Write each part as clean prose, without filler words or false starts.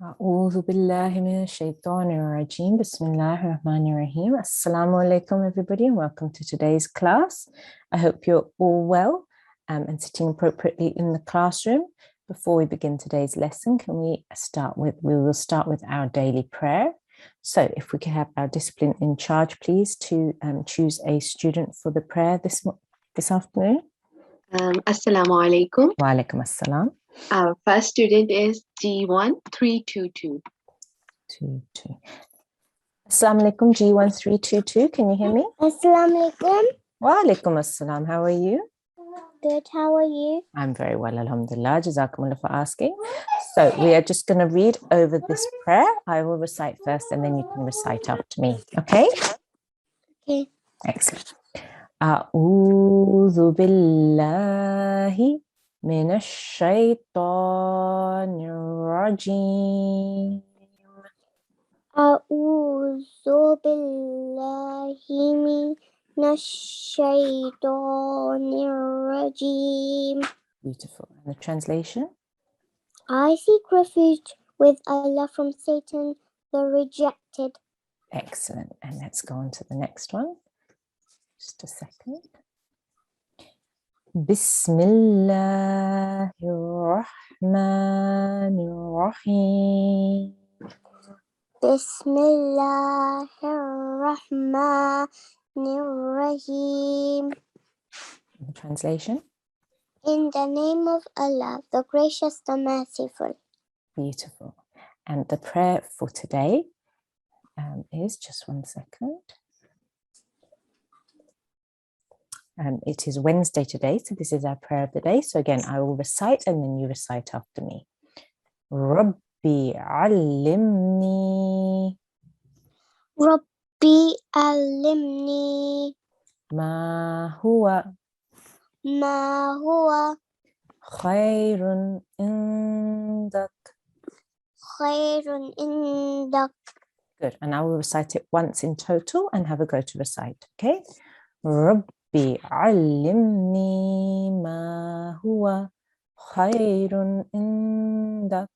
أعوذ بالله من الشيطان الرجيم. بسم الله الرحمن الرحيم. Assalamu alaikum everybody and welcome to today's class. I hope you're all well and sitting appropriately in the classroom. Before we begin today's lesson, we will start with our daily prayer. So if we can have our discipline in charge, please, to choose a student for the prayer this afternoon. Assalamu alaikum. Wa alaikum assalam. Our first student is G1 322. Assalamu alaikum, G1 322. Can you hear me? Assalamu alaikum. Wa alaikum assalam. How are you? Good, how are you? I'm very well, alhamdulillah. Jazakumullah for asking. So we are just going to read over this prayer. I will recite first and then you can recite after me. Okay? Okay. Excellent. A'udhu billahi minash shaitanir rajim. A'udhu billahi minash shaitanir rajim. Beautiful. And the translation? I seek refuge with Allah from Satan, the rejected. Excellent. And let's go on to the next one. Just a second. Bismillahirrahmanirrahim. Bismillahirrahmanirrahim. The translation? In the name of Allah, the gracious, the merciful. Beautiful. And the prayer for today is, just one second. It is Wednesday today, so this is our prayer of the day. So again, I will recite and then you recite after me. Rabbi allimni. Rabbi allimni. Ma huwa. Ma huwa. Khayrun indak. Khayrun indak. Good. And I will recite it once in total and have a go to recite. Okay? Rabbi allimni ma huwa khayrun indak.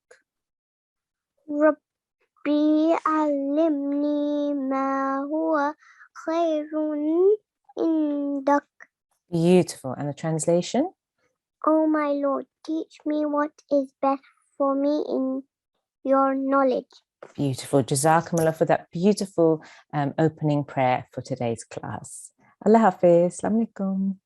Rabbi allimni ma huwa khayrun indak. Beautiful. And the translation? Oh my Lord, teach me what is best for me in your knowledge. Beautiful. Jazakumullah for that beautiful opening prayer for today's class. Allah Hafiz. Assalamu alaikum.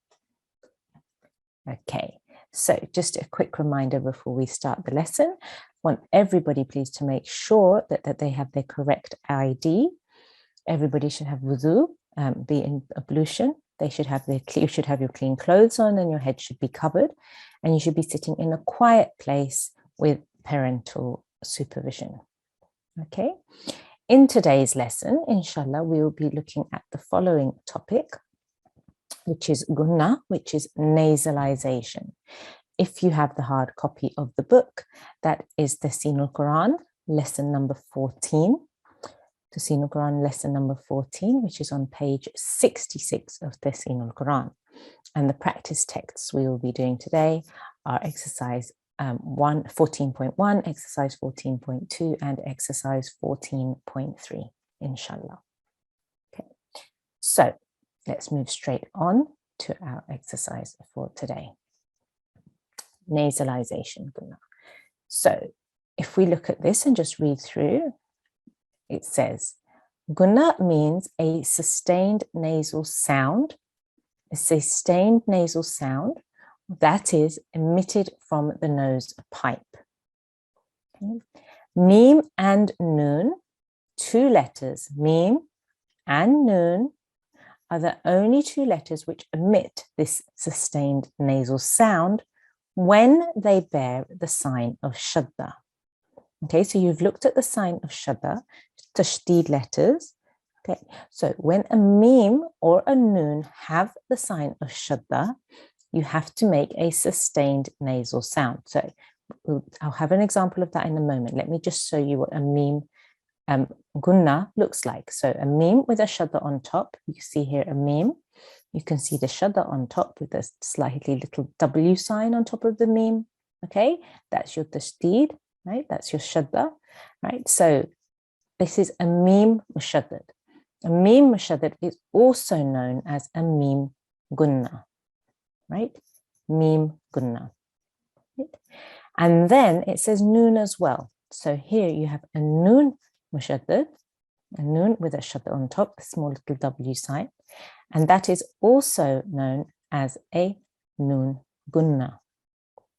Okay, so just a quick reminder before we start the lesson. I want everybody please to make sure that they have their correct ID. Everybody should have wudu, be in ablution. You should have your clean clothes on and your head should be covered. And you should be sitting in a quiet place with parental supervision. Okay, in today's lesson, inshallah, we will be looking at the following topic, which is gunnah, which is nasalization. If you have the hard copy of the book, that is Talimul-Quran, lesson number 14. Talimul-Quran, lesson number 14, which is on page 66 of Talimul-Quran. And the practice texts we will be doing today are exercise 14.1, exercise 14.2, and exercise 14.3, inshallah. Okay, so let's move straight on to our exercise for today. Nasalization. So if we look at this and just read through, it says, Gunnah means a sustained nasal sound. A sustained nasal sound that is emitted from the nose pipe. Okay. Mim and Noon, two letters, Mim and Noon, are the only two letters which emit this sustained nasal sound when they bear the sign of shadda. Okay, so you've looked at the sign of shadda, tashdid letters. Okay, so when a mim or a noon have the sign of shadda, you have to make a sustained nasal sound. So I'll have an example of that in a moment. Let me just show you what a mim gunnah looks like. So a mim with a shadda on top. You see here a mim. You can see the shadda on top with a slightly little W sign on top of the mim. Okay, that's your tashdid, right? That's your shadda. right? So this is a mim mushaddad. A mim mushaddad is also known as a mim gunna, right? Mim gunna. Right? And then it says noon as well. So here you have a noon mushaddad, a noon with a shadda on top, the small little W sign. And that is also known as a noon gunna.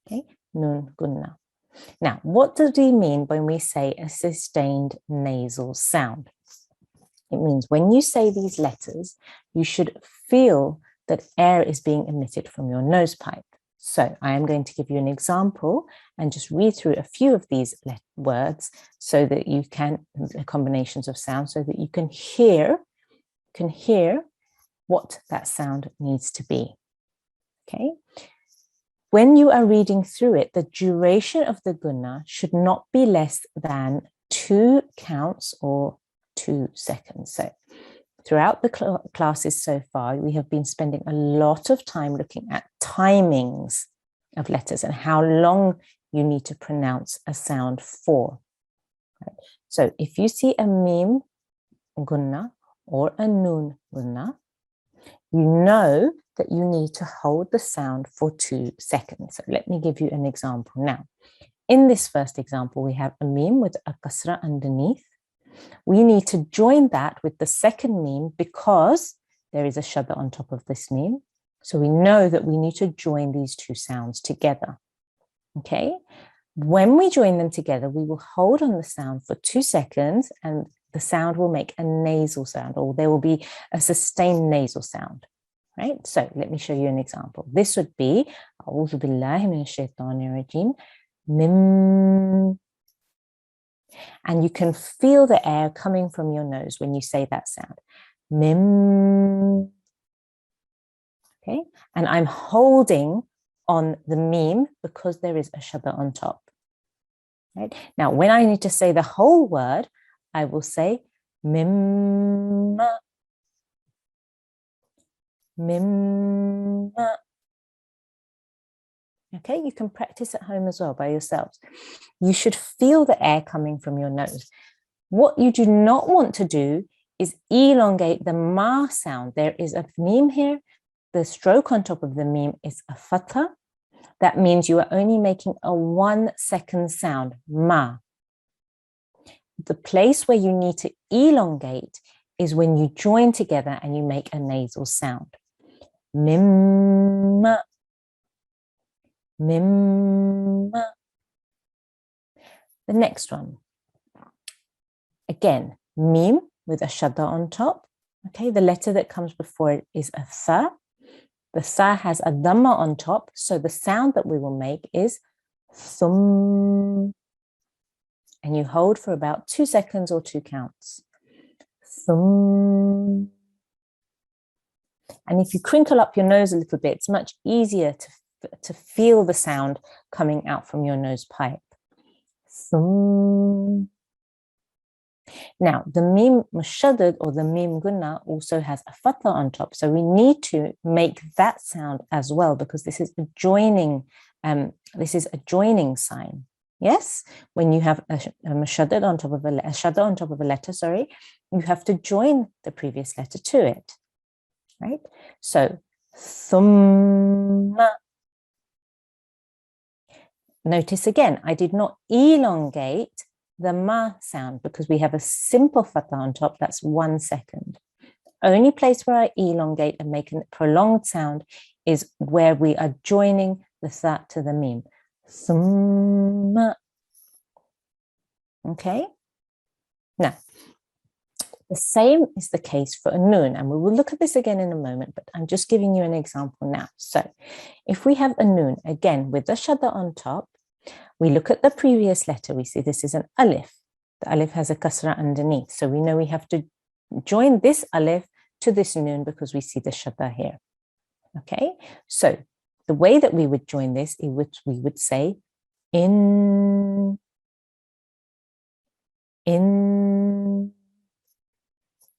Okay, noon gunna. Now, what do we mean when we say a sustained nasal sound? It means when you say these letters, you should feel that air is being emitted from your nose pipe. So I am going to give you an example and just read through a few of these words so that you can, combinations of sounds, so that you can hear what that sound needs to be. Okay. When you are reading through it, the duration of the gunna should not be less than 2 counts or 2 seconds. So throughout the classes so far, we have been spending a lot of time looking at timings of letters and how long you need to pronounce a sound for. Right? So if you see a mim gunna or a noon gunna, you know that you need to hold the sound for 2 seconds. So let me give you an example now. In this first example, we have a mim with a kasra underneath. We need to join that with the second mim because there is a shadda on top of this mim. So we know that we need to join these 2 sounds together. Okay. When we join them together, we will hold on the sound for 2 seconds and the sound will make a nasal sound, or there will be a sustained nasal sound. Right? So let me show you an example. This would be A'udhu billahi minash shaitanir rajim, mim. And you can feel the air coming from your nose when you say that sound. Mim. Okay? And I'm holding on the mim because there is a shadda on top. Right? Now, when I need to say the whole word, I will say mim. Mim. Okay, you can practice at home as well by yourselves. You should feel the air coming from your nose. What you do not want to do is elongate the ma sound. There is a mim here. The stroke on top of the mim is a fatha. That means you are only making a 1 second sound, ma. The place where you need to elongate is when you join together and you make a nasal sound. Mim. Mim. The next one. Again, mim with a shadda on top. Okay, the letter that comes before it is a tha. The tha has a dhamma on top, so the sound that we will make is thum. And you hold for about 2 seconds or 2 counts. Thum. And if you crinkle up your nose a little bit, it's much easier to feel the sound coming out from your nose pipe. Thum. Now, the mim mushaddad or the mim gunna also has a fatha on top. So we need to make that sound as well because this is a joining sign. Yes, when you have a mushaddad on top of a shadda on top of a letter, you have to join the previous letter to it. Right? So thumma. Notice again, I did not elongate the ma sound because we have a simple fatha on top. That's 1 second. Only place where I elongate and make a prolonged sound is where we are joining the tha to the mim. Thumma. Okay. Now, the same is the case for a noon, and we will look at this again in a moment, but I'm just giving you an example now. So if we have a noon, again, with the shadda on top, we look at the previous letter, we see this is an alif. The alif has a kasra underneath, so we know we have to join this alif to this noon because we see the shadda here. Okay, so the way that we would join this, we would say in.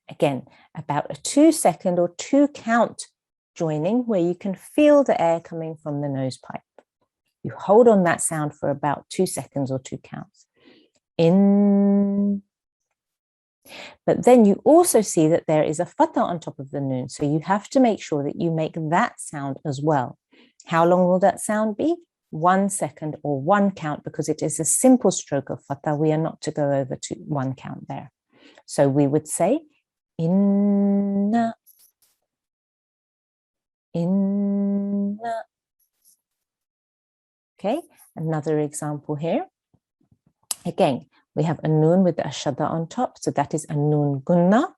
Again, about a 2 second or 2 count joining where you can feel the air coming from the nose pipe. You hold on that sound for about 2 seconds or 2 counts. In. But then you also see that there is a fatha on top of the noon. So you have to make sure that you make that sound as well. How long will that sound be? 1 second or 1 count, because it is a simple stroke of fatha. We are not to go over to 1 count there. So we would say inna, inna. Okay, another example here. Again, we have a noon with the shadda on top, so that is a noon gunna.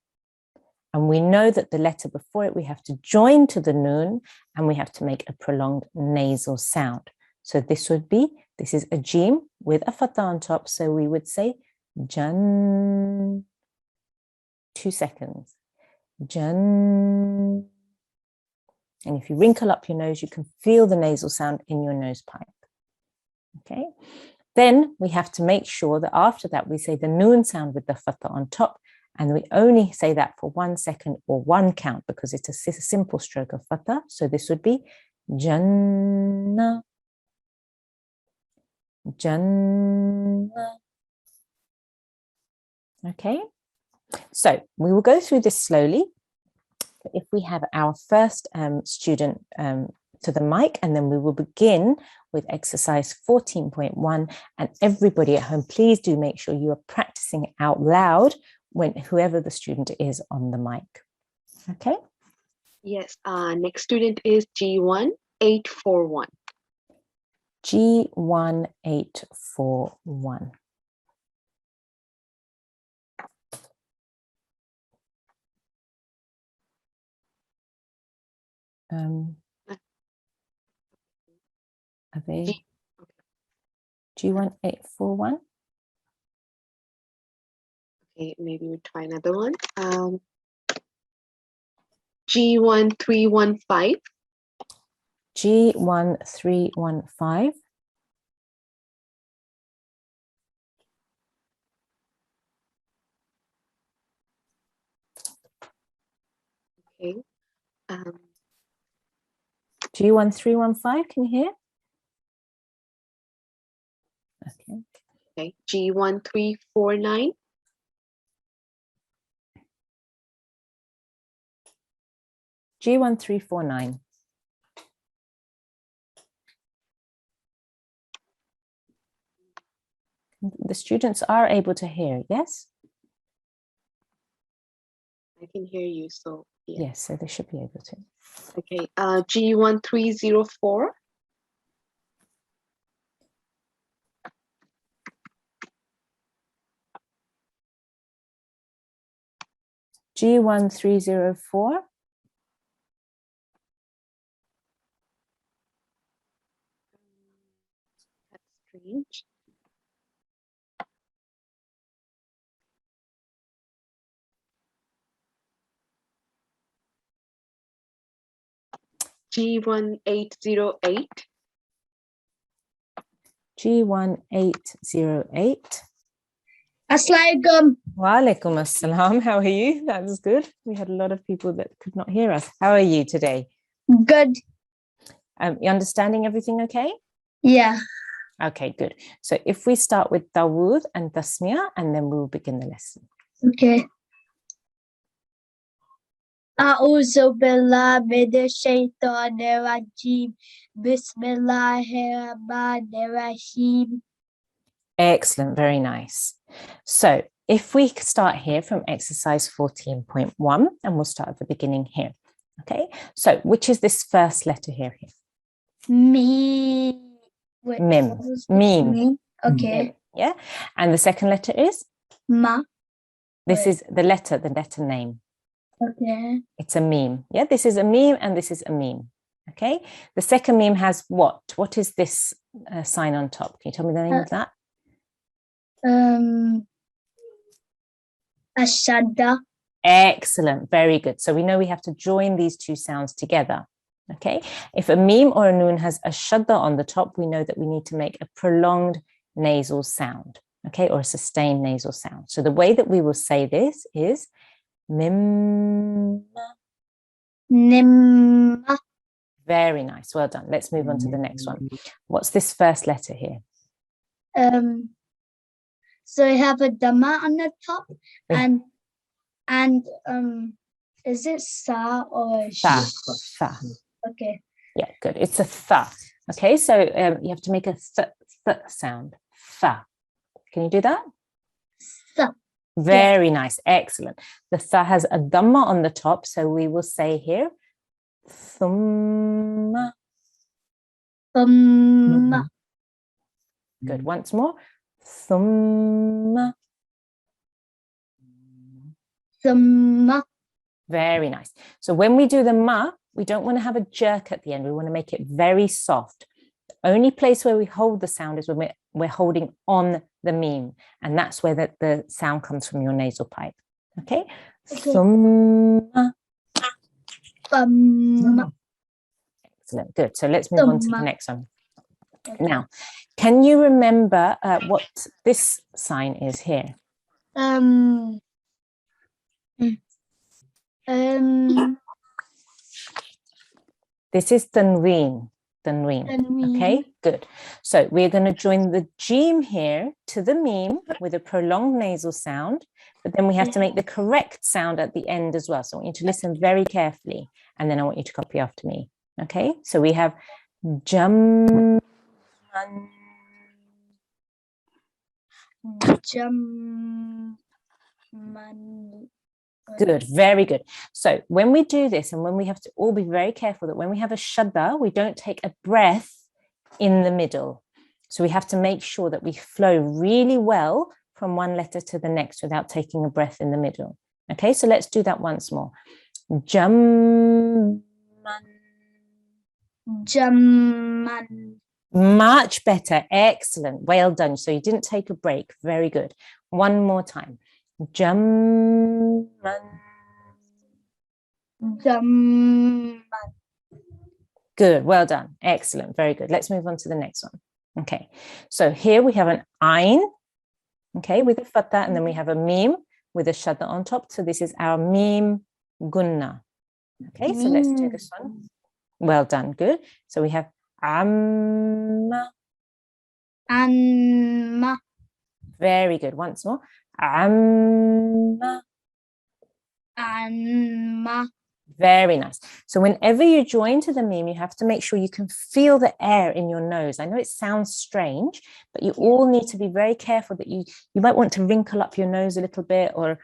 And we know that the letter before it, we have to join to the noon, and we have to make a prolonged nasal sound. So this would be, this is a jim with a fatha on top, so we would say jan, 2 seconds, jan. And if you wrinkle up your nose, you can feel the nasal sound in your nose pipe. Okay. Then we have to make sure that after that we say the noon sound with the fatha on top, and we only say that for 1 second or 1 count because it's a simple stroke of fatha. So this would be Jannah, Jannah. Okay, so we will go through this slowly. If we have our first student to the mic, and then we will begin with exercise 14.1, and everybody at home, please do make sure you are practicing out loud when whoever the student is on the mic. Okay? Yes, next student is G1 841. G1 841. Are they G1 841? Okay, maybe we'll try another one. G1 315. G1 315. Okay. G1 315, can you hear? Okay. Okay. G1 349. G1 349. The students are able to hear, yes? I can hear you, so yeah. Yes, so they should be able to. Okay. G1 304. G1 304. That's strange. G1 808. G1 808. Assalamualaikum. Wa alaikum assalam. How are you? That was good. We had a lot of people that could not hear us. How are you today? Good. You understanding everything okay? Yeah. Okay, good. So if we start with Dawood and Tasmiyah, and then we will begin the lesson. Okay. A'udzu billahi minash shaitanir rajim. Bismillahirrahmanirrahim. Excellent, very nice. So if we start here from exercise 14.1, and we'll start at the beginning here. Okay, so which is this first letter here? Me. Wait, Mim. Mim. Me. Okay. Mim, yeah, and the second letter is? Ma. This Wait. is the letter name. Okay. It's a meme. Yeah, this is a meme and this is a meme. Okay, the second meme has what? What is this sign on top? Can you tell me the name of that? Ashadda. Excellent, very good. So we know we have to join these two sounds together. Okay, if a meme or a noon has a shadda on the top, we know that we need to make a prolonged nasal sound, okay, or a sustained nasal sound. So the way that we will say this is mim. Nimma. Very nice, well done. Let's move on to the next one. What's this first letter here? So we have a dhamma on the top, Yeah. and is it sa or Tha. Tha. Okay. Yeah, good. It's a tha. Okay, so you have to make a th sound. Tha. Can you do that? Sa. Very nice. Excellent. The tha has a dhamma on the top, so we will say here, thumma. Thumma. Good. Once more. Thumma. Thumma. Very nice. So when we do the ma, we don't want to have a jerk at the end. We want to make it very soft. The only place where we hold the sound is when we're holding on the meme, and that's where the sound comes from your nasal pipe. Okay? Thumma. Thumma. Excellent. Good. So let's move on to the Thumma. next one. Okay. Now, can you remember what this sign is here? This is tanween. Tanween. Okay, good. So we're going to join the jeem here to the meme with a prolonged nasal sound, but then we have to make the correct sound at the end as well. So I want you to listen very carefully, and then I want you to copy after me. Okay, so we have jam. Good, very good. So when we do this, and when we have to all be very careful that when we have a shadda, we don't take a breath in the middle. So we have to make sure that we flow really well from one letter to the next without taking a breath in the middle. Okay, so let's do that once more. Jamman. Jamman. Much better. Excellent. Well done. So you didn't take a break. Very good. One more time. Jamman. Jamman. Good. Well done. Excellent. Very good. Let's move on to the next one. Okay. So here we have an ayn, okay, with a fatha, and then we have a meme with a shadda on top. So this is our meme gunna. Okay. So let's do this one. Well done. Good. So we have amma. Amma. Very good. Once more. Amma. Amma. Very nice. So whenever you join to the meme, you have to make sure you can feel the air in your nose. I know it sounds strange, but you all need to be very careful that you might want to wrinkle up your nose a little bit, or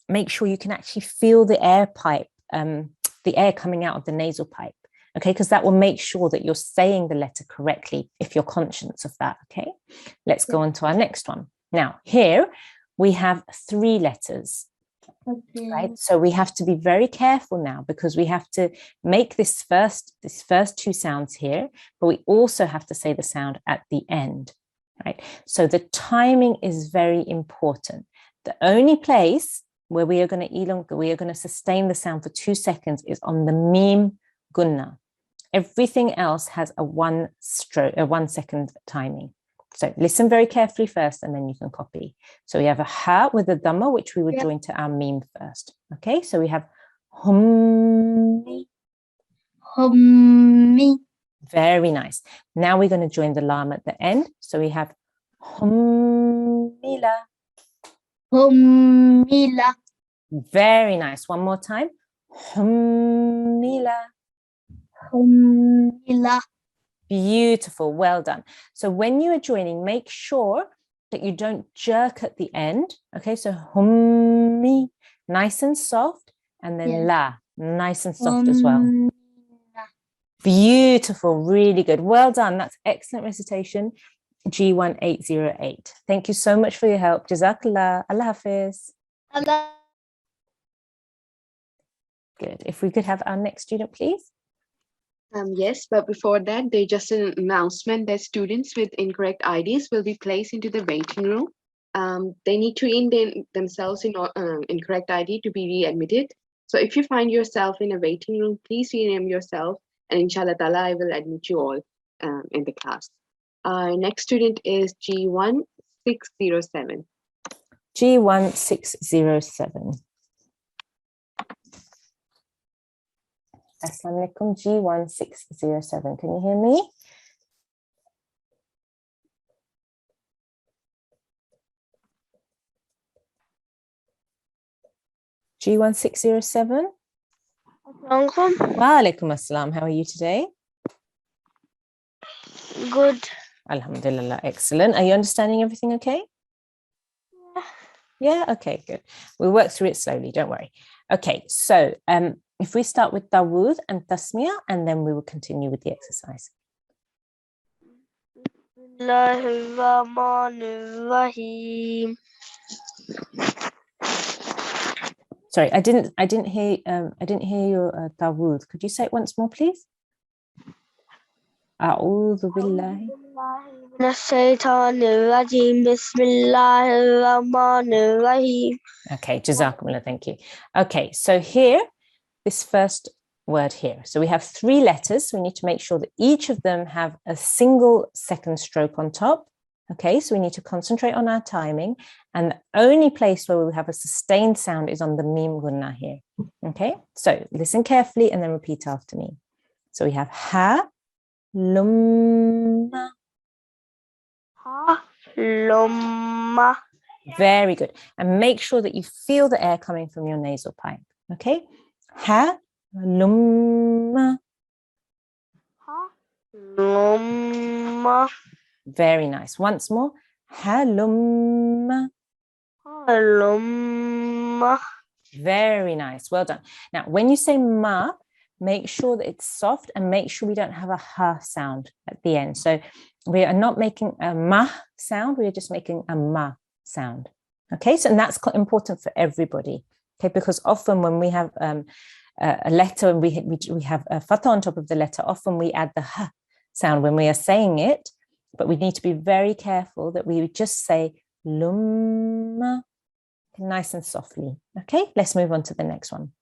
make sure you can actually feel the air pipe, the air coming out of the nasal pipe. Okay, because that will make sure that you're saying the letter correctly if you're conscious of that. Okay, let's go on to our next one. Now, here we have 3 letters. Okay. Right, so we have to be very careful now, because we have to make this first 2 sounds here, but we also have to say the sound at the end. Right, so the timing is very important. The only place where we are going to sustain the sound for 2 seconds is on the meme gunna. Everything else has a 1 second timing. So listen very carefully first, and then you can copy. So we have a ha with a dhamma, which we would join to our meme first. Okay, so we have hummi. Hummi. Very nice. Now we're going to join the lam at the end. So we have hummila. Hummila. Very nice. One more time. Hummila. Hummila. Beautiful. Well done. So when you are joining, make sure that you don't jerk at the end. Okay, so hummi, nice and soft, and then la, nice and soft as well. Beautiful. Really good. Well done. That's excellent recitation. G1 808. Thank you so much for your help. Jazakallah. Allah Hafiz. Allah. Good. If we could have our next student, please. Yes, but before that, there's just an announcement that students with incorrect IDs will be placed into the waiting room. They need to indent themselves in incorrect ID to be readmitted. So if you find yourself in a waiting room, please rename yourself, and inshallah ta'ala, I will admit you all in the class. Our next student is G1 607. G1 607. Assalamu alaikum, G1 607. Can you hear me? G1 607. Assalamualaikum. Wa alaikum assalam. How are you today? Good. Alhamdulillah. Excellent. Are you understanding everything okay? Yeah, okay, good. We'll work through it slowly, don't worry. Okay, so if we start with Dawood and Tasmiyah, and then we will continue with the exercise. Bismillahirrahmanirrahim. Sorry, I didn't hear your Dawood. Could you say it once more, please? A'udhu billahi. Nasalization. Bismillahirrahmanirrahim. Okay, Jazakumullah, thank you. Okay, so here, this first word here. So we have 3 letters. So we need to make sure that each of them have a single second stroke on top. Okay, so we need to concentrate on our timing. And the only place where we have a sustained sound is on the mim gunna here. Okay, so listen carefully and then repeat after me. So we have ha, lumma. Ha, lumma. Very good. And make sure that you feel the air coming from your nasal pipe. Okay, ha, lumma. Ha, lumma. Very nice. Once more. Halumma. Lumma. Very nice. Well done. Now, when you say ma, make sure that it's soft and make sure we don't have a ha sound at the end. So we are not making a ma sound. We are just making a ma sound. Okay. So, and that's important for everybody. Okay. Because often when we have a letter and we have a fatha on top of the letter, often we add the ha sound when we are saying it. But we need to be very careful that we just say lumma nice and softly. Okay, let's move on to the next one.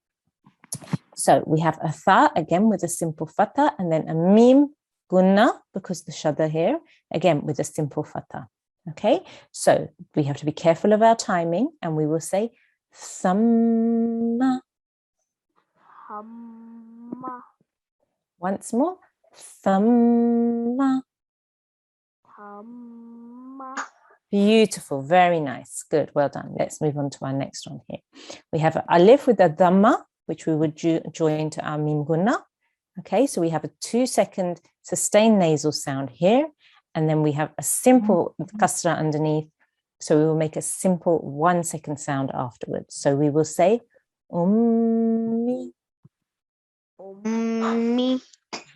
So we have a tha again with a simple fatha and then a mim gunna because the shadda here again with a simple fatha. Okay, so we have to be careful of our timing and we will say thamma. Hamma. Once more, thamma. Hamma. Beautiful, very nice, good, well done. Let's move on to our next one here. We have an alif with a dhamma, which we would join to our mim gunna. Okay, so we have a 2-second sustained nasal sound here, and then we have a simple kasra underneath. So we will make a simple 1-second sound afterwards. So we will say ummi. Ummi.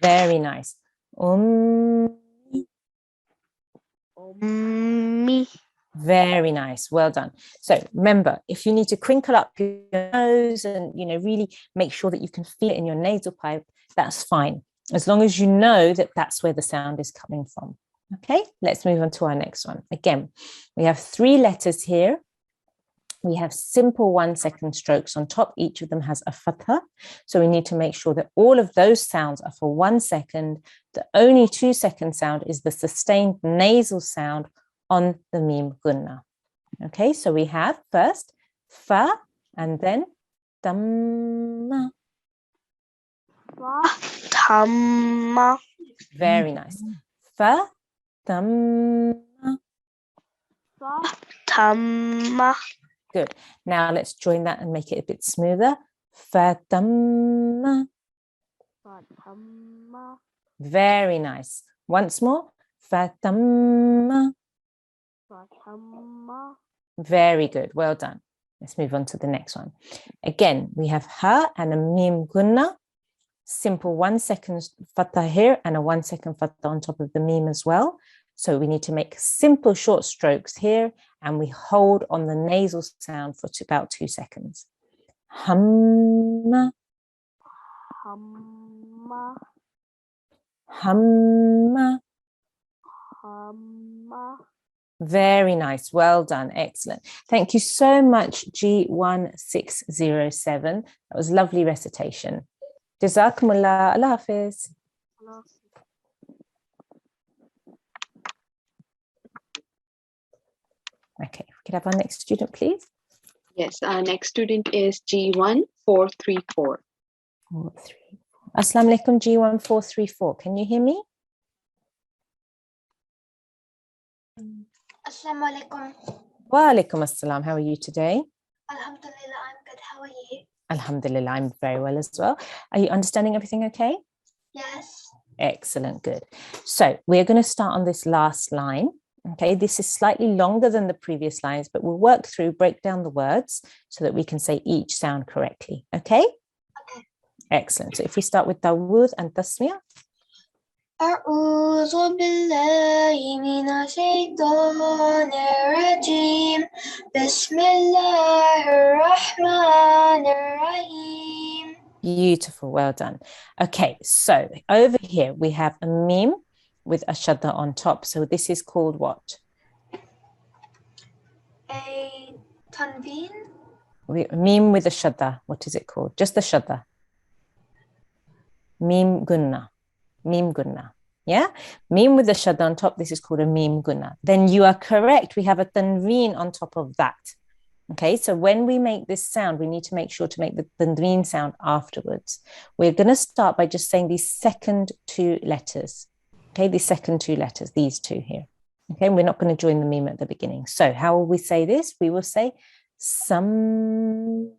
Very nice. Ummi. Ummi. Very nice. Well done. So remember, if you need to crinkle up your nose and, really make sure that you can feel it in your nasal pipe, that's fine. As long as you know that that's where the sound is coming from. Okay, let's move on to our next one. Again, we have 3 letters here. We have simple 1-second strokes on top. Each of them has a fatha. So we need to make sure that all of those sounds are for 1 second. The only 2-second sound is the sustained nasal sound on the mim gunna. Okay, so we have first fa and then tamma. Fa, tamma. Very nice. Fa, tamma. Fa, tamma. Good. Now let's join that and make it a bit smoother. Fa, tamma. Fa, tamma. Very nice. Once more. Fa, tamma. Fa, tamma. Very good. Well done. Let's move on to the next one. Again, we have ha and a mim gunna. Simple 1-second fatha here and a 1-second fatha on top of the mim as well. So we need to make simple short strokes here and we hold on the nasal sound for about 2 seconds. Hamma. Hamma. Hamma. Hamma. Very nice. Well done. Excellent. Thank you so much, G1607. That was lovely recitation. Jazakumullah. Allah Hafiz. Okay, we could have our next student, please. Yes, our next student is G1 434. 434. Assalamu alaikum, G1 434. Can you hear me? Assalamu alaikum. Wa alaikum assalam. How are you today? Alhamdulillah, I'm good. How How are you? Alhamdulillah, I'm very well as well. Are you understanding everything okay? Yes. Excellent, good. So we're going to start on this last line. Okay, this is slightly longer than the previous lines, but we'll work through, break down the words so that we can say each sound correctly. Okay? Okay. Excellent. So if we start with Dawood and Tasmiyah. أعوذ بالله من الشيطان الرجيم بسم الله الرحمن الرحيم. Beautiful, well done. Okay, so over here we have a meme with a shadda on top. So this is called what? A tanveen. Meme with a shadda. What is it called? Just the shadda. Meme gunna. Meme gunna. Yeah? Meme with the shadda on top. This is called a meme gunna. Then you are correct. We have a tanveen on top of that. Okay, so when we make this sound, we need to make sure to make the tanveen sound afterwards. We're going to start by just saying these second two letters. Okay, these second two letters, these two here. Okay, we're not going to join the meme at the beginning. So how will we say this? We will say samman.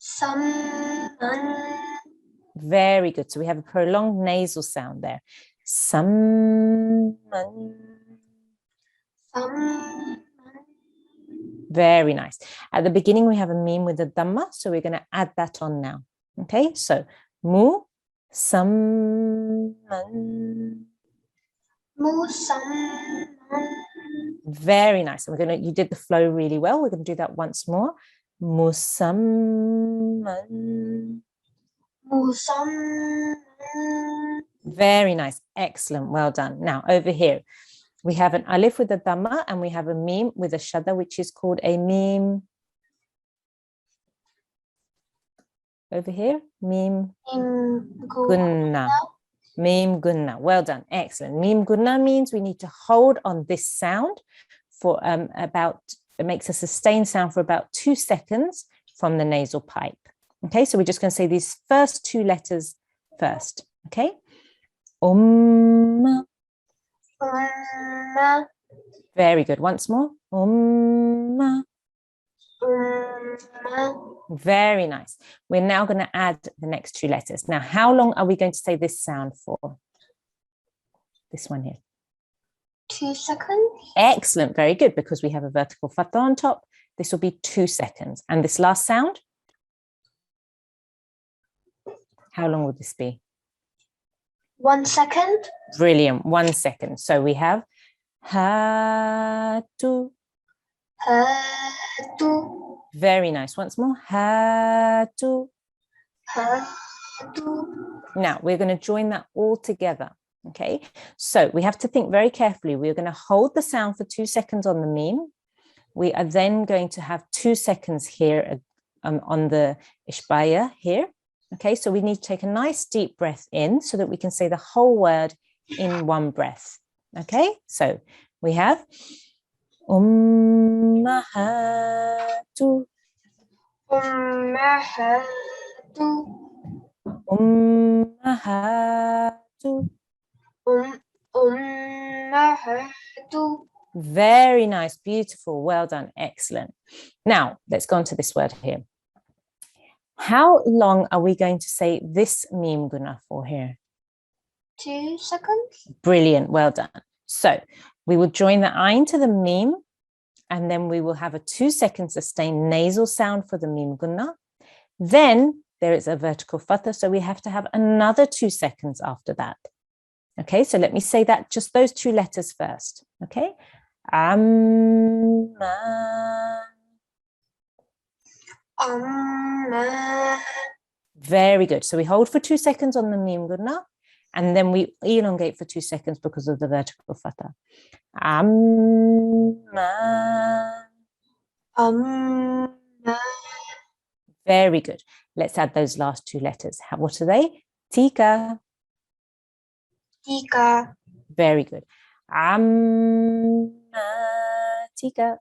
Samman. Very good. So we have a prolonged nasal sound there. Samman. Samman. Very nice. At the beginning, we have a meme with a dhamma. So we're going to add that on now. Okay, so mu, samman. Musamman. Very nice. And you did the flow really well. We're going to do that once more. Musamman. Musamman. Very nice. Excellent. Well done. Now over here, we have an alif with a dhamma and we have a meme with a shadda, which is called a meme. Over here, meme gunna. Meme gunna. Well done. Excellent. Meme gunna means we need to hold on this sound for it makes a sustained sound for about 2 seconds from the nasal pipe. Okay, so we're just going to say these first two letters first. Okay. Very good. Once more. Very nice. We're now going to add the next two letters. Now, how long are we going to say this sound for? This one here. 2 seconds. Excellent. Very good. Because we have a vertical fatha on top. This will be 2 seconds. And this last sound? How long will this be? 1 second. Brilliant. 1 second. So we have hatu. Hatu. Very nice. Once more. Hatu. Hatu. Now we're going to join that all together. Okay. So we have to think very carefully. We're going to hold the sound for 2 seconds on the meme. We are then going to have 2 seconds here on the ishbaya here. Okay, so we need to take a nice deep breath in so that we can say the whole word in one breath. Okay, so we have ummahatu. Ummahatu. Ummahatu. Ummahatu. Very nice, beautiful, well done, excellent. Now, let's go on to this word here. How long are we going to say this meme guna for here? 2 seconds. Brilliant, well done. So we will join the ayn to the meme, and then we will have a 2 second sustained nasal sound for the meme guna. Then there is a vertical fatha, so we have to have another 2 seconds after that. Okay, so let me say that, just those 2 letters first. Okay, amma. Very good. So we hold for 2 seconds on the meme gunna, and then we elongate for 2 seconds because of the vertical fatha. Amma. Very good. Let's add those last 2 letters. What are they? Tika. Tika. Very good. Amma. Tika.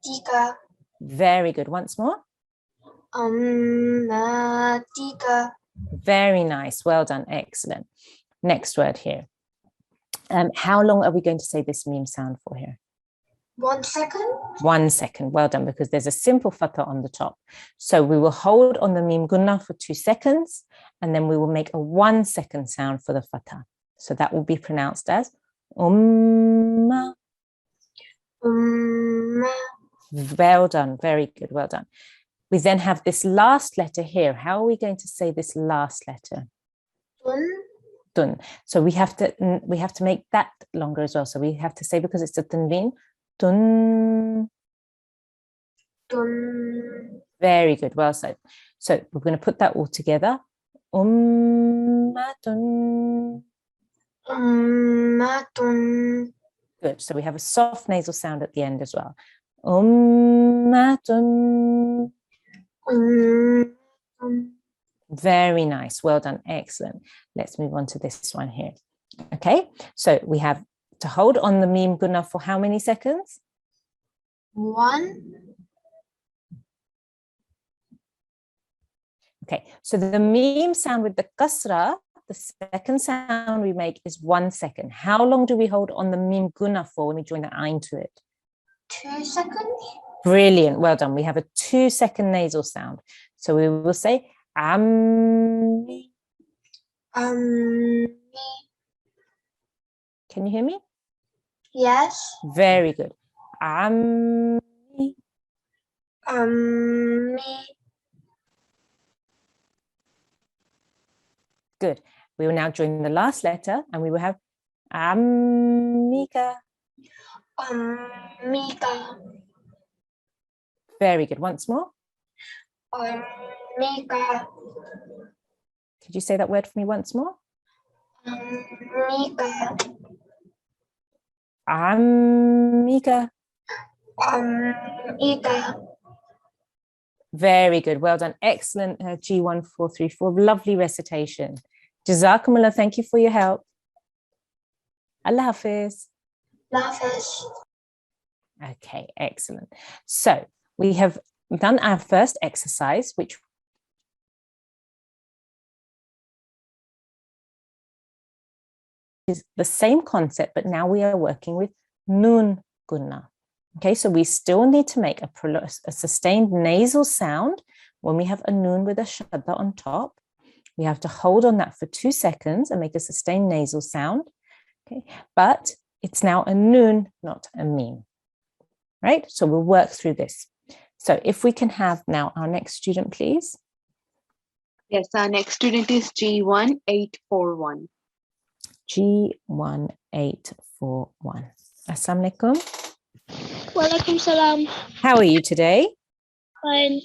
Tika. Very good. Once more. Tika. Very nice. Well done. Excellent. Next word here. How long are we going to say this meme sound for here? 1 second. 1 second. Well done, because there's a simple fatha on the top. So we will hold on the mim gunna for 2 seconds, and then we will make a 1 second sound for the fatha. So that will be pronounced as umma. Well done. Very good. Well done. We then have this last letter here. How are we going to say this last letter? Dun. So we have to make that longer as well. So we have to say, because it's a tanween, dun. Very good. Well said. So we're going to put that all together. Ummatun. Good. So we have a soft nasal sound at the end as well. Ummatun. Very nice. Well done. Excellent. Let's move on to this one here. Okay. So we have to hold on the mim gunna for how many seconds? 1. Okay. So the mim sound with the kasra, the second sound we make is 1 second. How long do we hold on the mim gunna for when we join the ayn to it? 2 seconds. Brilliant. Well done. We have a 2 second nasal sound. So we will say ammi. Can you hear me? Yes. Very good. Ammi. Good. We will now join the last letter, and we will have ammika. Mika. Very good. Once more. Mika. Could you say that word for me once more? Mika. Ammika. Ika. Very good. Well done. Excellent. G1 434. Lovely recitation. Jazakumullah. Thank you for your help. Allah Hafiz. Nafis. Okay, excellent. So we have done our first exercise, which is the same concept, but now we are working with nun gunna. Okay, so we still need to make a sustained nasal sound when we have a nun with a shadda on top. We have to hold on that for 2 seconds and make a sustained nasal sound. Okay, but it's now a nun, not a mim. Right? So we'll work through this. So if we can have now our next student, please. Yes, our next student is G1 841. G1841. Assalamu alaikum. Walaikum salam. How are you today? Fine.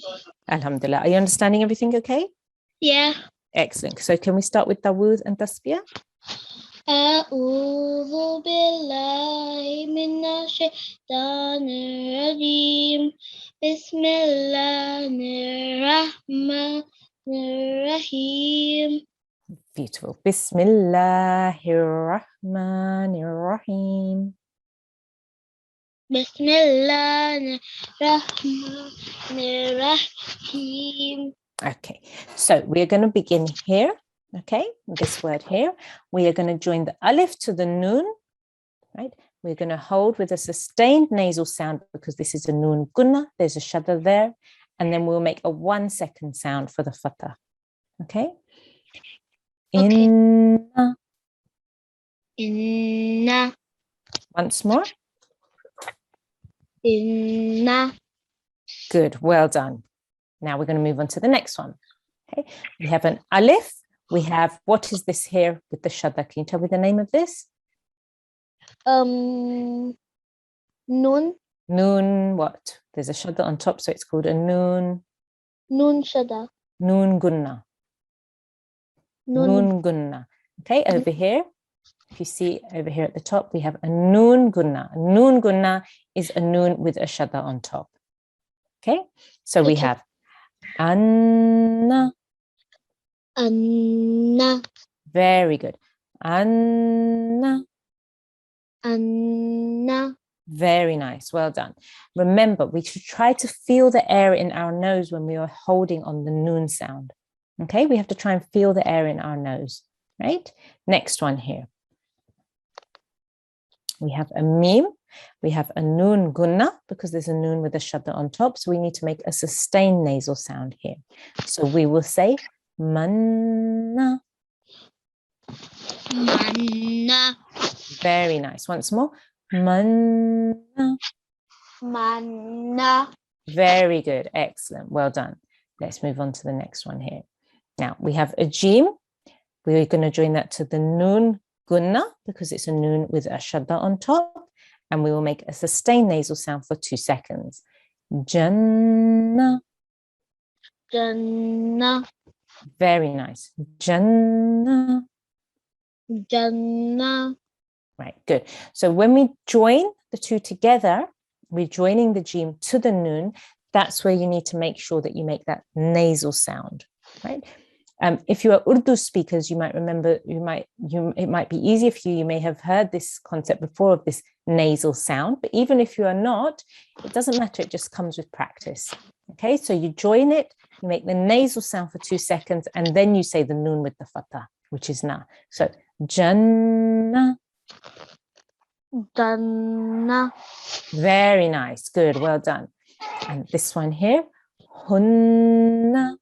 Alhamdulillah. Are you understanding everything okay? Yeah. Excellent. So can we start with Dawood and Tasbih? أعوذ بالله من الشيطان الرجيم بسم الله الرحمن الرحيم Beautiful. Bismillahirrahmanirrahim. بسم الله الرحمن الرحيم. Okay, so we're going to begin here. Okay, this word here. We are going to join the alif to the nun, right? We're going to hold with a sustained nasal sound because this is a nun gunna. There's a shadda there. And then we'll make a 1 second sound for the fatha. Okay? Inna. Inna. Once more. Inna. Good, well done. Now we're going to move on to the next one. Okay, we have an alif. We have, what is this here with the shadda? Can you tell me the name of this? Nun. Nun what? There's a shadda on top, so it's called a nun. Nun shada. Nun gunna. Nun gunna. Okay, over here, if you see over here at the top, we have a nun gunna. A nun gunna is a nun with a shadda on top. Okay, so we have anna. Anna. Very good. Anna. Anna. Very nice. Well done. Remember, we should try to feel the air in our nose when we are holding on the noon sound. Okay, we have to try and feel the air in our nose, right? Next one here. We have a mim We have a noon gunna because there's a noon with a shadda on top. So we need to make a sustained nasal sound here. So we will say manna. Manna. Very nice. Once more. Manna. Manna. Very good. Excellent. Well done. Let's move on to the next one here. Now we have a jim. We're going to join that to the noon gunna because it's a noon with a shadda on top. And we will make a sustained nasal sound for 2 seconds. Jannah. Jannah. Very nice. Jannah. Jannah. Right, good. So when we join the two together, we're joining the jim to the noon. That's where you need to make sure that you make that nasal sound, right? If you are Urdu speakers, you might remember, it might be easier for you. You may have heard this concept before of this nasal sound, but even if you are not, it doesn't matter. It just comes with practice. Okay, so you join it, you make the nasal sound for 2 seconds, and then you say the noon with the fatha, which is na. So Jannah. Jannah. Very nice. Good. Well done. And this one here. Hunna.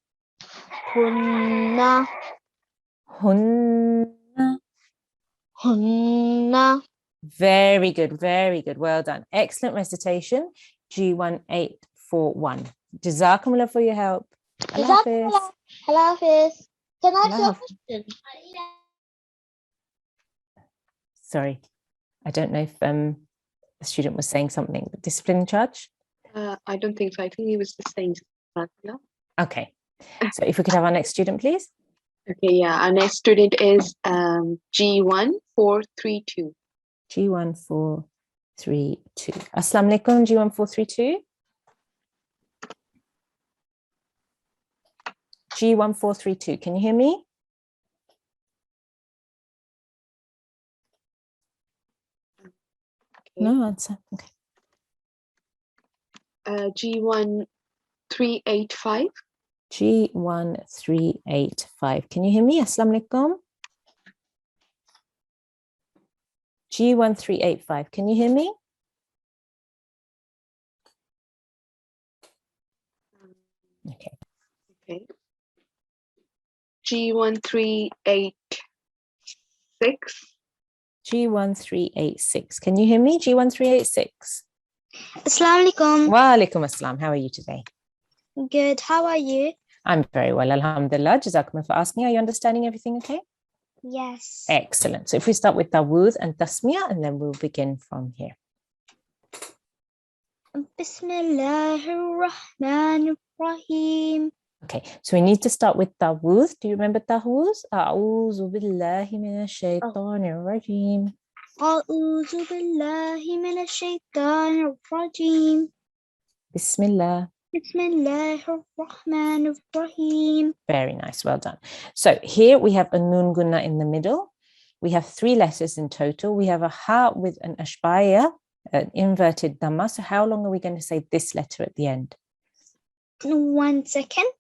Hunna. Hunna. Hunna. Very good. Very good. Well done. Excellent recitation. G1841. Jazakumullah for your help. Allah Hafiz. Hello, Hafiz. Can I ask you a Allah question? Sorry. I don't know if the student was saying something. Discipline charge? I don't think so. I think he was just saying something. Okay. So if we could have our next student, please. Okay, yeah. Our next student is G1432. G1432. Assalamu alaikum, G1432. G1432. Can you hear me? No answer. Okay. G1385. G1385. Can you hear me? Assalamu alaikum. G1385. Can you hear me? Okay. Okay. G1386. G1386. Can you hear me? G1386. Assalamu alaikum. Wa alaikum assalam. How are you today? Good. How are you? I'm very well, alhamdulillah. Jazakumullah for asking. Are you understanding everything okay? Yes. Excellent. So if we start with Tawud and Tasmiyah, and then we'll begin from here. Bismillahirrahmanirrahim. Okay, so we need to start with Tawud. Do you remember Tawuz? A'udhu billahi minash shaitanir rajim. A'udhu billahi minash shaitanir rajim. Bismillah. Bismillahirrahmanirrahim. Very nice, well done. So here we have a nun gunna in the middle. We have 3 letters in total. We have a ha with an ashbaya, an inverted dhamma. So how long are we going to say this letter at the end? 1 second.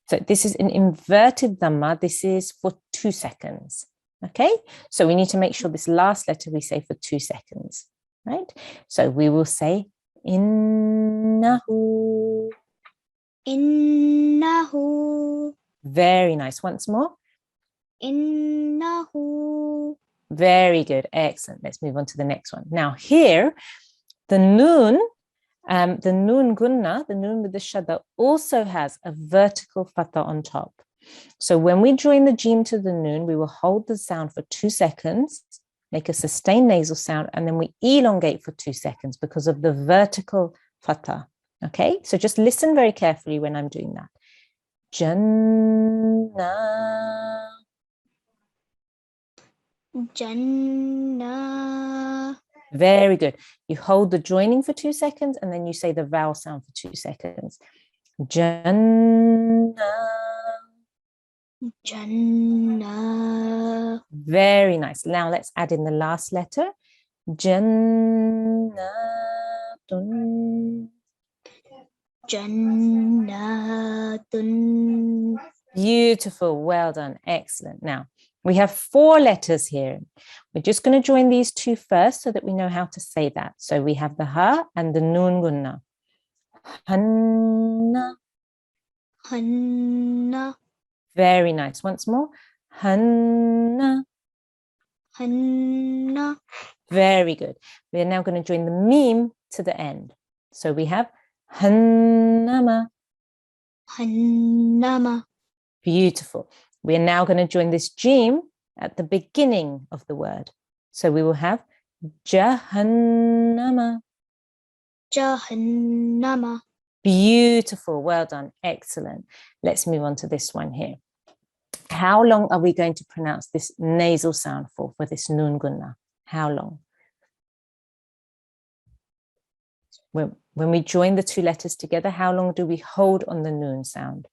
So this is an inverted dhamma. This is for 2 seconds. Okay, so we need to make sure this last letter we say for 2 seconds, right? So we will say innahu. Innahu. Very nice. Once more. Innahu. Very good. Excellent. Let's move on to the next one. Now here, the noon gunna, the noon with the shadda, also has a vertical fatha on top. So when we join the jim to the noon, we will hold the sound for 2 seconds, make a sustained nasal sound, and then we elongate for 2 seconds because of the vertical fatha. Okay, so just listen very carefully when I'm doing that. Jannah. Jannah. Very good. You hold the joining for 2 seconds and then you say the vowel sound for 2 seconds. Jannah. Jannah. Very nice. Now let's add in the last letter. Jannatun. Jannatun. Beautiful. Well done. Excellent. Now We have 4 letters here. We're just going to join these 2 first so that we know how to say that. So we have the ha and the noon gunna. Hanna. Hanna. Very nice. Once more. Hanna. Hanna. Very good. We are now going to join the meme to the end. So we have hannama. Hannama. Beautiful. We are now going to join this jim at the beginning of the word. So we will have jahannama. Jahannama. Beautiful. Well done. Excellent. Let's move on to this one here. How long are we going to pronounce this nasal sound for this nun gunna? How long? When we join the 2 letters together, how long do we hold on the noon sound?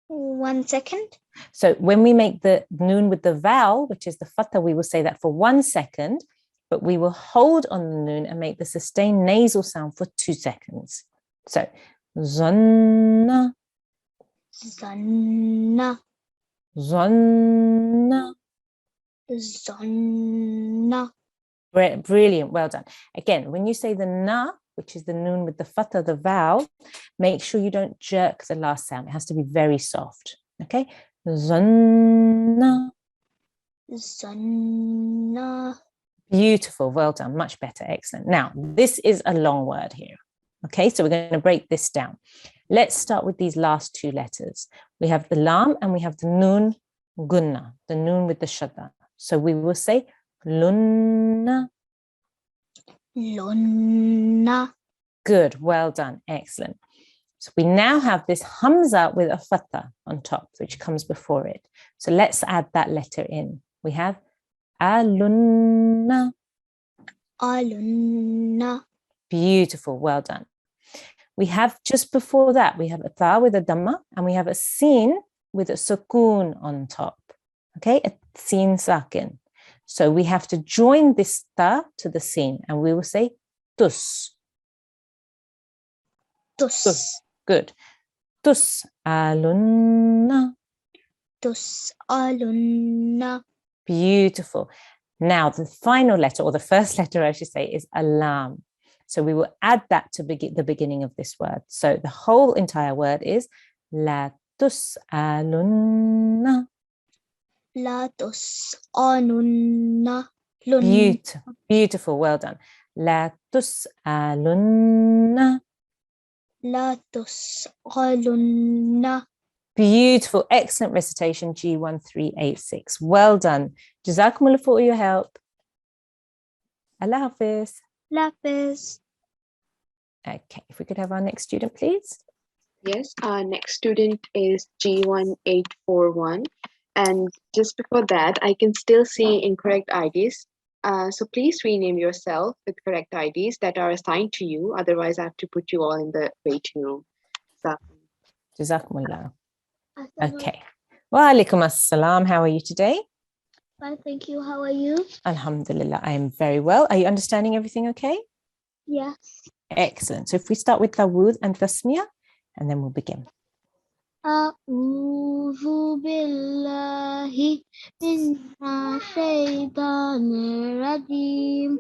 1 second. So when we make the noon with the vowel, which is the fatha, we will say that for 1 second, but we will hold on the noon and make the sustained nasal sound for 2 seconds. So, zanna, Zanna. zanna. Zanna. Brilliant, well done. Again, when you say the na, which is the noon with the fatha, the vowel, make sure you don't jerk the last sound. It has to be very soft. Okay, zanna. Zanna. Beautiful, well done, much better, excellent. Now, this is a long word here. Okay, so we're going to break this down. Let's start with these last 2 letters. We have the lam and we have the noon gunna, the noon with the shadda. So we will say lunna. Lunna. Good, well done, excellent. So we now have this hamza with a fatha on top, which comes before it. So let's add that letter in. We have alunna. Alunna. Beautiful, well done. We have just before that, we have a tha with a dhamma and we have a sin with a sukoon on top. Okay, a sin sakin. So we have to join this tha to the sin and we will say tus. Tus. Good. Tus alunna. Tus alunna. Beautiful. Now the final letter, or the first letter I should say, is alam. So we will add that to the beginning of this word. So the whole entire word is la tus'alunna. La tus'alunna. Beautiful, beautiful, well done. La tus'alunna. La tus'alunna. Beautiful, excellent recitation, G1 386. Well done. Jazakumullah for all your help. Allah Hafiz. Lapis. Okay, if we could have our next student, please. Yes, our next student is G1841. And just before that, I can still see incorrect IDs. So please rename yourself with correct IDs that are assigned to you. Otherwise, I have to put you all in the waiting room. So, Jazakumullah. Okay. Wa alaikum assalam. How are you today? Fine, thank you. How are you? Alhamdulillah, I am very well. Are you understanding everything okay? Yes. Excellent. So if we start with Tawud and Tasmiyah, and then we'll begin. A'udhu billahi minna shaytanir rajim.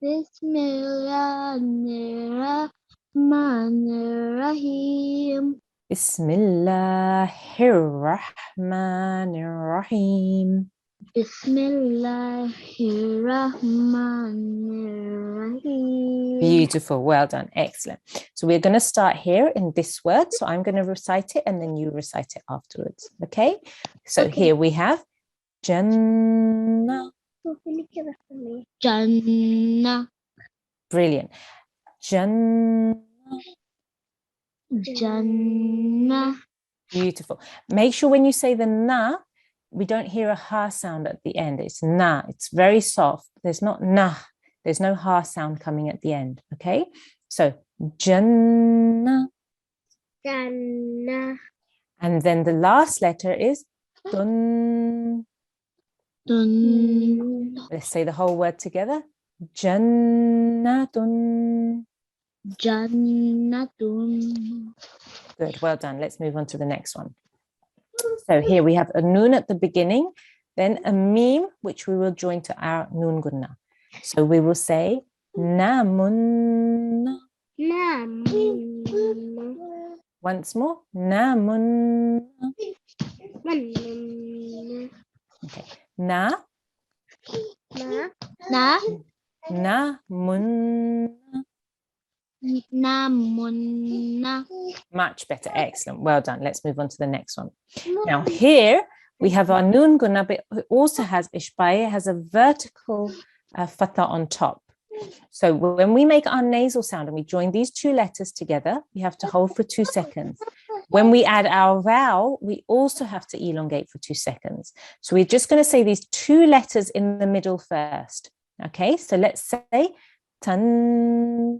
Bismillahirrahmanirrahim. Bismillahirrahmanirrahim. Bismillahirrahmanirrahim. Beautiful. Well done. Excellent. So we're going to start here in this word. So I'm going to recite it and then you recite it afterwards. Okay. So Okay. here we have Jannah. Jannah. Brilliant. Jannah. Jannah. Beautiful. Make sure when you say the na, we don't hear a ha sound at the end. It's na. It's very soft. There's not na. There's no ha sound coming at the end. Okay. So Jannah. Jannah. And then the last letter is dun. Dun. Let's say the whole word together. Jannatun. Jannatun. Good. Well done. Let's move on to the next one. So here we have a noon at the beginning. then a meme, which we will join to our nun gunna. So we will say namun. Once more, namun. Okay, namun. Much better, excellent, well done. Let's move on to the next one. Now here we have our nun gunna, but it also has ishbaya, has a vertical fatha on top. So when we make our nasal sound and we join these two letters together, we have to hold for 2 seconds. When we add our vowel, we also have to elongate for 2 seconds. So we're just going to say these 2 letters in the middle first. Okay, so let's say tanna.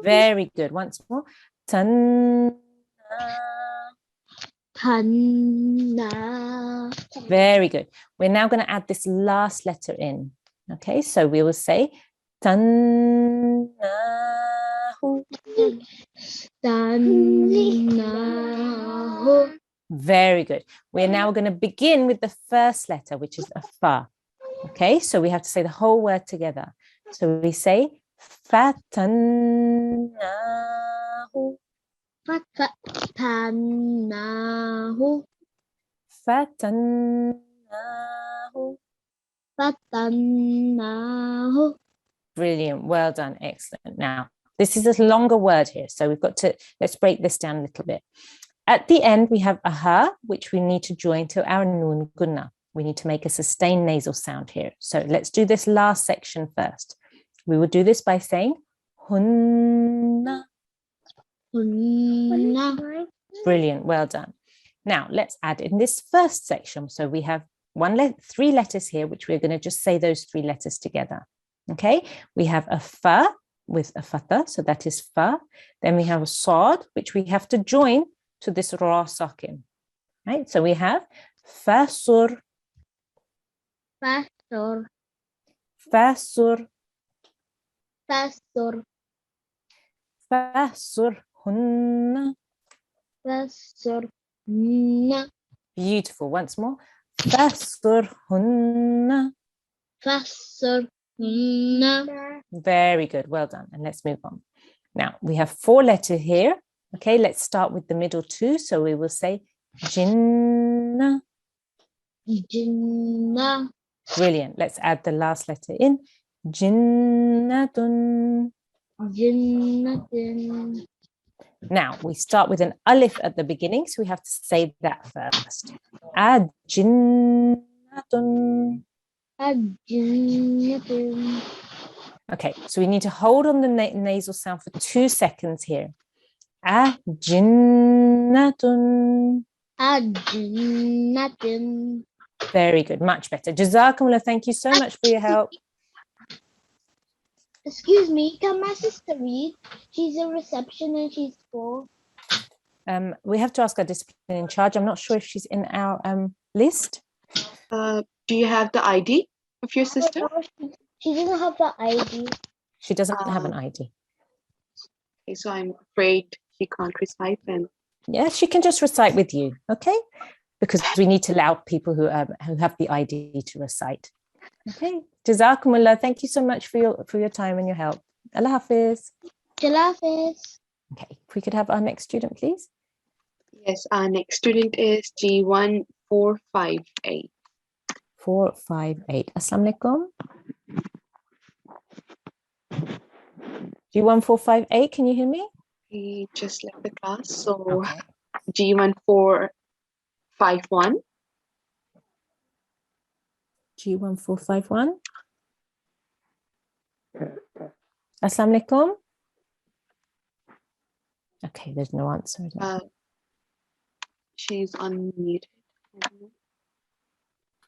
Very good. Once more. Tanna. Very good. We're now going to add this last letter in. Okay, so we will say tannahu. Very good. We're now going to begin with the first letter, which is a fa. Okay, so we have to say the whole word together. So we say fatannahu. Fatannahu. Brilliant. Well done. Excellent. Now, this is a longer word here. So we've got to, let's break this down a little bit. At the end, we have aha, which we need to join to our nun gunna. We need to make a sustained nasal sound here. So let's do this last section first. We will do this by saying hunna. Brilliant. Well done. Now let's add in this first section. So we have 3 letters here, which we're going to just say those 3 letters together. Okay. We have a fa with a fatha. So that is fa. Then we have a sad, which we have to join to this ra sakin. Right. So we have fasur. Fasur. Fasurhunna. Beautiful. Once more. Fasurhunna. Very good. Well done. And let's move on. Now we have 4 letters here. Okay, let's start with the middle 2. So we will say jinnah. Brilliant. Let's add the last letter in. Jinnatun. Now we start with an alif at the beginning, so we have to say that first. Jinnatun. Okay, so we need to hold on the nasal sound for 2 seconds here. Jinnatun. Very good, much better. Jazakumullah, thank you so much for your help. Excuse me, can my sister read? She's a reception and she's 4. We have to ask our discipline in charge. I'm not sure if she's in our list. Do you have the ID of your sister? She doesn't have the ID. She doesn't have an ID. Okay, so I'm afraid she can't recite then. Yeah, she can just recite with you, okay? Because we need to allow people who have the ID to recite. Okay, Jazakumullah, thank you so much for your time and your help. Allah Hafiz. Allah Hafiz. Okay, if we could have our next student, please. Yes, our next student is G1 458. 458. Assalamu alaikum. G1 458, can you hear me? He just left the class, so Okay. G1 451. G1 451. Assalamu alaikum. Okay, there's no answer. She's unmuted.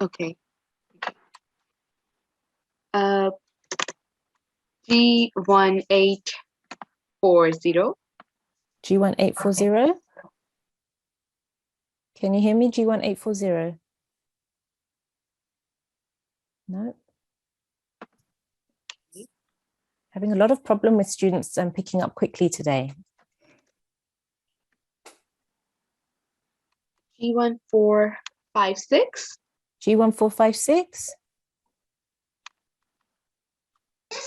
Okay. G1840. G1840. Can you hear me? G1840. No. Having a lot of problem with students picking up quickly today. G1 456. G1456.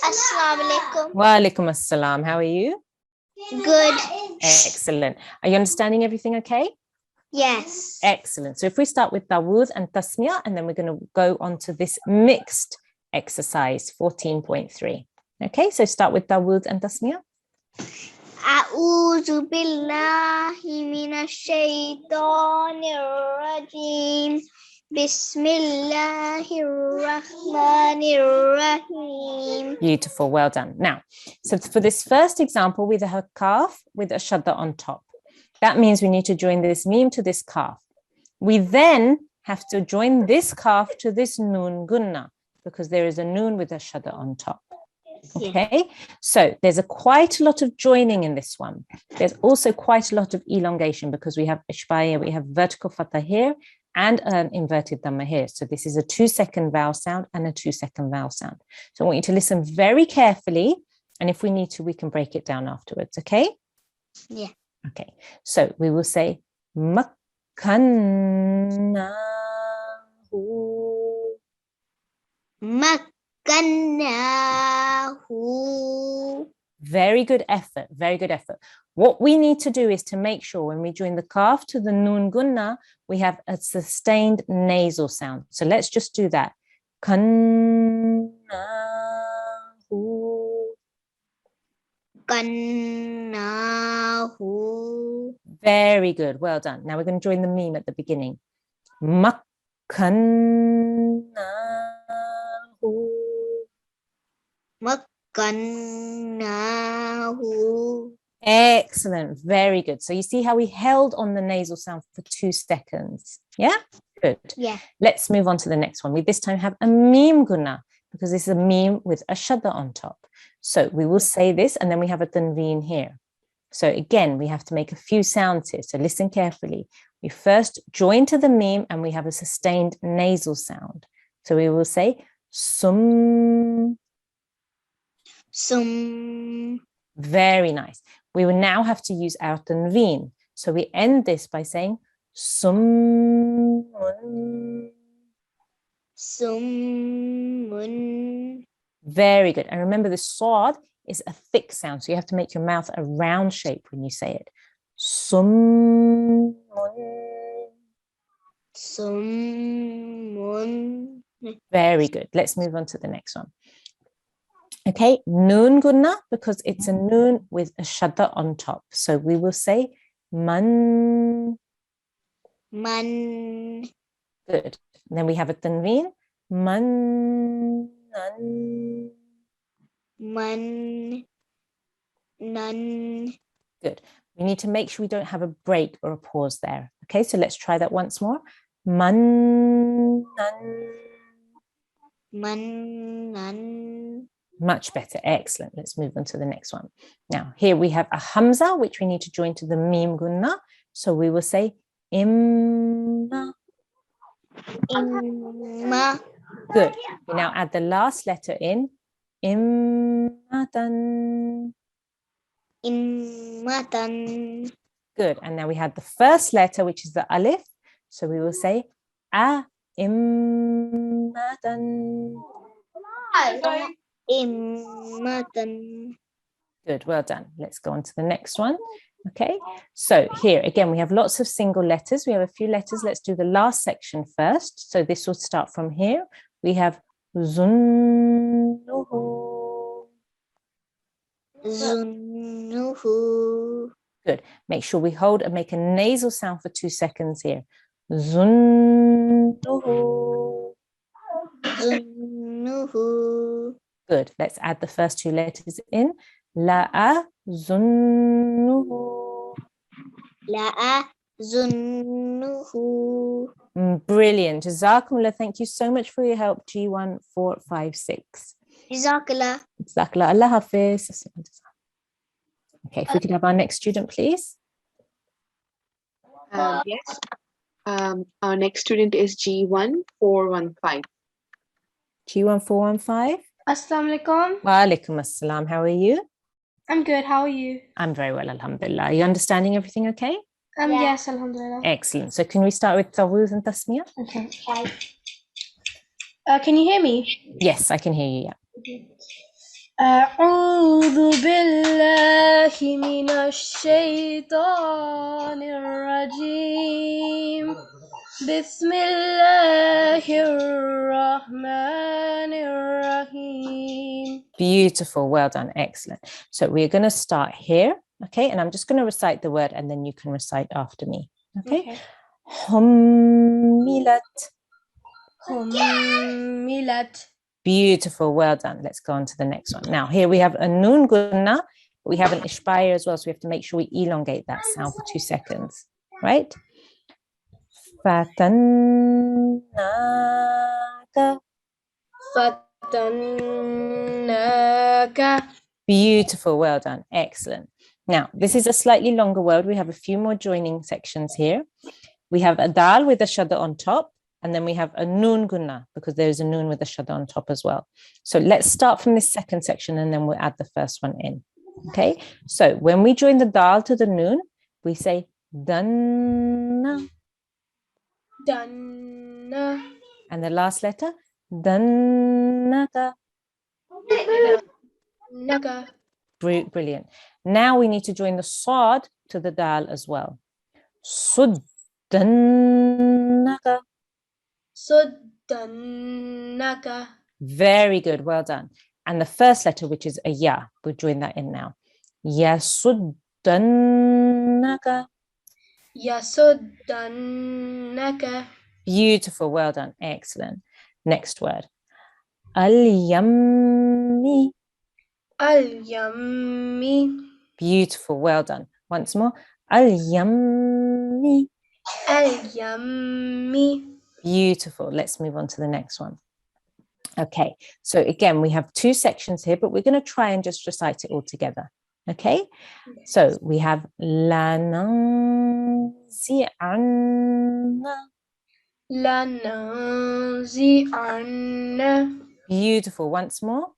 Assalamu alaikum. Wa alaikum assalam. How are you? Good. Excellent. Are you understanding everything okay? Yes. Excellent. So if we start with Dawood and Tasmiya, and then we're going to go on to this mixed exercise 14.3. Okay, so start with Dawood and Tasmiya. أعوذ بالله من الشيطان الرجيم بسم الله الرحمن الرحيم. Beautiful, well done. Now, so for this first example, with a kaf with a shadda on top, that means we need to join this meme to this kaf. We then have to join this kaf to this noon gunna, because there is a noon with a shadda on top. Okay, so there's quite a lot of joining in this one. There's also quite a lot of elongation because we have ishbaya, we have vertical fatha here and an inverted dhamma here. So this is a 2-second vowel sound and a 2-second vowel sound. So I want you to listen very carefully, and if we need to, we can break it down afterwards. Okay? Yeah. Okay, so we will say makkannahu. مكناه. Very good effort, very good effort. What we need to do is to make sure when we join the kaf to the noon gunna, we have a sustained nasal sound. So let's just do that. Kannahu. كناه. Very good, well done. Now we're going to join the meme at the beginning. Makkannahu. مكناه. Excellent, very good. So you see how we held on the nasal sound for 2 seconds. Yeah, good. Yeah. Let's move on to the next one. We this time have a meme guna because this is a meme with a shadda on top. So we will say this and then we have a tanveen here. So again, we have to make a few sounds here. So listen carefully. We first join to the meme and we have a sustained nasal sound. So we will say sum. Sum. Very nice. We will now have to use our tanveen. So we end this by saying summun. Summun. Very good. And remember the swad is a thick sound. So you have to make your mouth a round shape when you say it. Summun. Summun. Very good. Let's move on to the next one. Okay, noon gunna, because it's a noon with a shadda on top. So we will say man. Man. Good. And then we have a tanveen. Man. Nan. Man. Nan. Good. We need to make sure we don't have a break or a pause there. Okay, so let's try that once more. Man. Nan. Man. Nan. Much better. Excellent. Let's move on to the next one. Now, here we have a hamza, which we need to join to the meme gunna. So we will say imma. Imma. Good. We now add the last letter in. Immatan. Immatan. Good. And now we have the first letter, which is the alif. So we will say a immatan. Immatan. Good, well done. Let's go on to the next one. Okay, so here again, we have lots of single letters. We have a few letters. Let's do the last section first. So this will start from here. We have zunnuhu. Zunnuhu. Good. Make sure we hold and make a nasal sound for 2 seconds here. Zunnuhu. Zunnuhu. Good. Let's add the first 2 letters in. La'a zunnuhu. La'a zunnuhu. Brilliant. Jazakumullah. Thank you so much for your help, G1 456. Jazakallah. Jazakallah. Allah Hafiz. Okay, if we could have our next student, please. Yes. Our next student is G1 415. G1 415. Assalamu alaikum. Wa alaikum assalam. How are you? I'm good. How are you? I'm very well, alhamdulillah. Are you understanding everything okay? Yes, alhamdulillah. Excellent. So can we start with Tawuz and Tasmiyah? Okay. Can you hear me? Yes, I can hear you. Yeah. أعوذ بالله من الشيطان الرجيم بسم الله الرحمن الرحيم. Beautiful. Well done. Excellent. So we're going to start here. Okay. And I'm just going to recite the word and then you can recite after me. Okay. Hummilat. Hummilat. Beautiful. Well done. Let's go on to the next one. Now, here we have a noon gunna. We have an ishbaya as well. So we have to make sure we elongate that sound for 2 seconds. Right? Fatannaka. Fatannaka. Beautiful. Well done. Excellent. Now, this is a slightly longer word. We have a few more joining sections here. We have a dal with a shadda on top. And then we have a noon gunna because there's a noon with a shadda on top as well. So let's start from this second section and then we'll add the first one in. Okay. So when we join the dal to the noon, we say danna. Danna. And the last letter, dannaka. Naga. Brilliant. Now we need to join the sad to the dal as well. Suddannaka. Suddannaka. Very good. Well done. And the first letter, which is a ya, we'll join that in now. Yasuddannaka. Yasuddannaka. Beautiful. Well done. Excellent. Next word. Al-yammi. Al-yammi. Beautiful. Well done. Once more. Al-yammi. Al-yammi. Beautiful. Let's move on to the next one. Okay. So again, we have 2 sections here, but we're going to try and just recite it all together. Okay. So we have lananzi'anna. Lananzi'anna. Beautiful. Once more.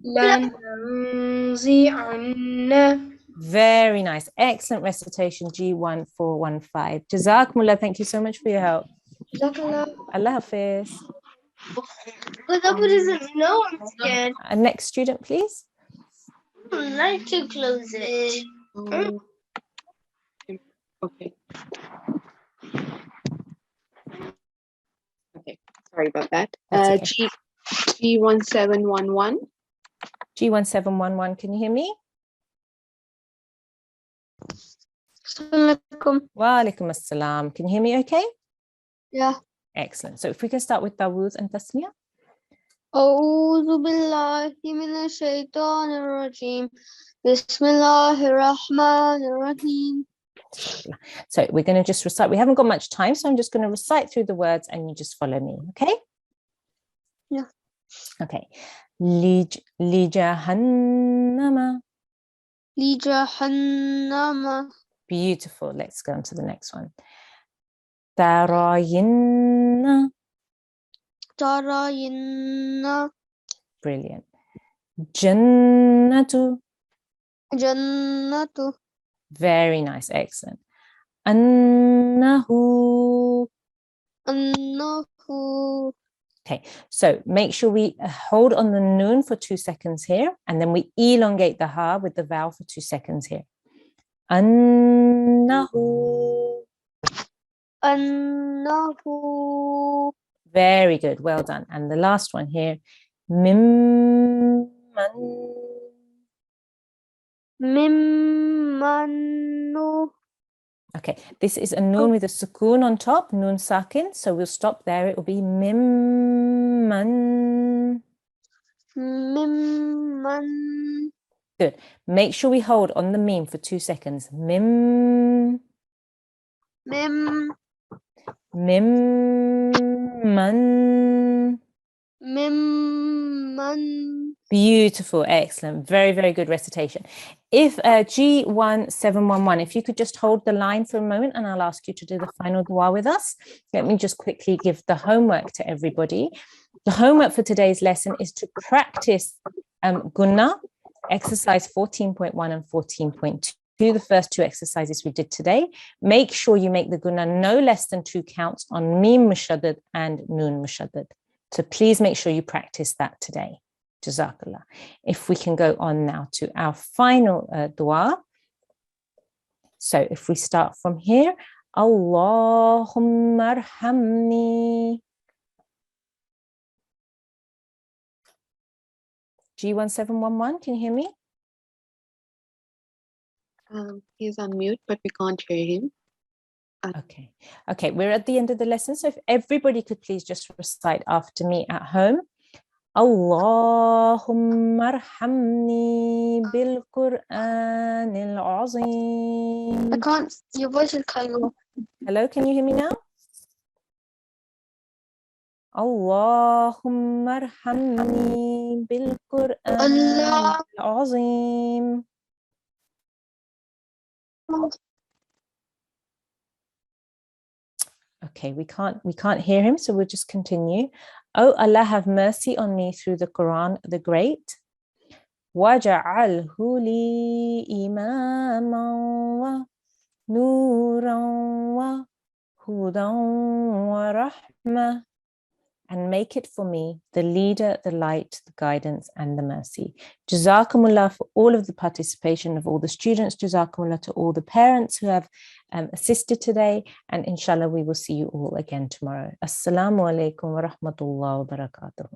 Lananzi'anna. Very nice. Excellent recitation, G1 415. Jazakumullah. Thank you so much for your help. Jazakallah. Allah Hafiz. But that doesn't know I'm scared. Next student, please. I'd like to close it. Okay. Okay. Sorry about that. That's okay. G1711. G1711, can you hear me? Assalamualaikum. Wa alaikum assalam. Can you hear me okay? Yeah. Excellent. So if we can start with Tawuz and Tasmiyah. أعوذ بالله من الشيطان الرجيم بسم الله الرحمن الرحيم. So we're going to just recite. We haven't got much time, so I'm just going to recite through the words and you just follow me, okay? Yeah. Okay. Lijahannama. لجهنم. Beautiful. Let's go on to the next one. Tarayinna. ترين Brilliant. Jannatu. جنة. Very nice. Excellent. Annahu. أنه. Okay, so make sure we hold on the noon for 2 seconds here, and then we elongate the ha with the vowel for 2 seconds here. Annahu. أنه. Very good, well done. And the last one here, mimman. ممن. Okay, this is a noon with a sukoon on top, noon sakin. So we'll stop there. It will be mimman. ممن. Good. Make sure we hold on the meme for 2 seconds. Mimman. ممن. Beautiful, excellent, very, very good recitation. If G1711, if you could just hold the line for a moment and I'll ask you to do the final dua with us. Let me just quickly give the homework to everybody. The homework for today's lesson is to practice Gunna, exercise 14.1 and 14.2. do the first two exercises we did today. Make sure you make the guna no less than 2 counts on mim mushaddad and noon mushaddad. So please make sure you practice that today. Jazakallah. If we can go on now to our final dua. So if we start from here, Allahumma arhamni. G1711, can you hear me? He's on mute, but we can't hear him. Okay, we're at the end of the lesson. So if everybody could please just recite after me at home. Allahumma arhamni bil-Qur'an al-azim. I can't. Your voice is cutting off. Hello, can you hear me now? Allahumma arhamni bil-Qur'an Allah. al-azim. Okay, we can't hear him, so we'll just continue. Oh Allah, have mercy on me through the Quran, the Great. Waja'alhu li imaman wa nuran wa hudan wa rahmah. And make it for me the leader, the light, the guidance, and the mercy. Jazakumullah for all of the participation of all the students. Jazakumullah to all the parents who have assisted today. And inshallah, we will see you all again tomorrow. Assalamu alaikum wa rahmatullahi wa barakatuh.